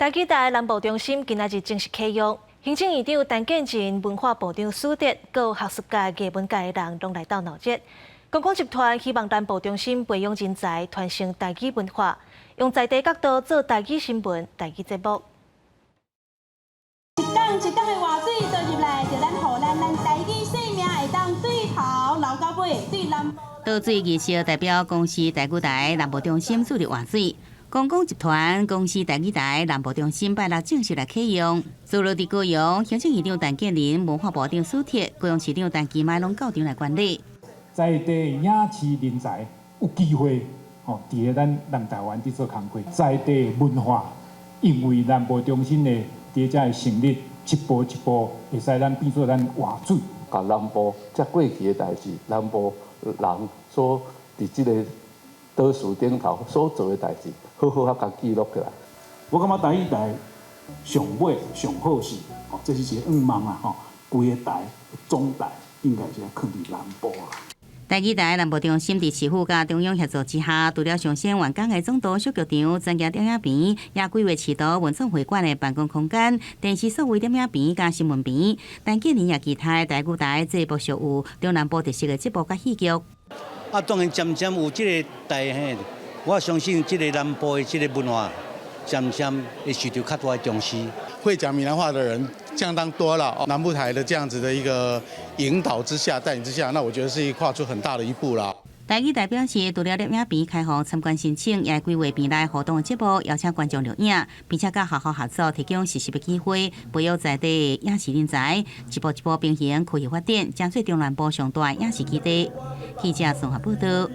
台基大南部中心今仔日正式启用，行政院长陈建仁、文化部长苏德，各学术界、艺文界的人拢来到闹热。观光集团希望南部中心培养人才，传承台基文化，用在地角度做台基新闻、台基节目。一缸的活水倒入来，就咱台基生命会当对头流到尾，对南部。倒水仪式代表公司台基台南部中心注入活水。观光集团公司台基台南部中心拜六正式来启用。除了伫高雄，行政院长陈建仁、文化部长苏铁、高雄市长陈其迈拢到场来管理。在地影视人才有机会，伫咧咱南台湾伫做工作。在地文化，因为南部中心的伫遮的成立，一步一步会使咱变做咱活水。甲南部遮过去的代志，南部人所伫即个倒数顶头所做的代志，好好甲记录起来。我感觉台基台上尾上好是，这是一个愿望啊，规个台总台应该是要囥伫南部啊。台基台南部中心伫市府甲中央协助之下，除了上线员工的总督小剧场、增加点影屏，也规划市图文创会馆的办公空间、电视数位点影屏甲新闻屏。陈建仁也期待台基台节目属有中南部特色的节目甲戏剧。当然渐渐有这个台嘿，我相信这个南部的这个文化，渐渐会受到较大的重视。会讲闽南话的人相当多了，南部台的这样子的一个引导之下、带领之下，那我觉得是跨出很大的一步啦。台基台表示，除了摄影屏开放参观申请，也规划屏内活动的节目，邀请观众录影，并且甲学校合作提供实习的机会，培养在地影视人才，一步一步平衡科技发展，争取中南部上大影视基地。记者综合报道。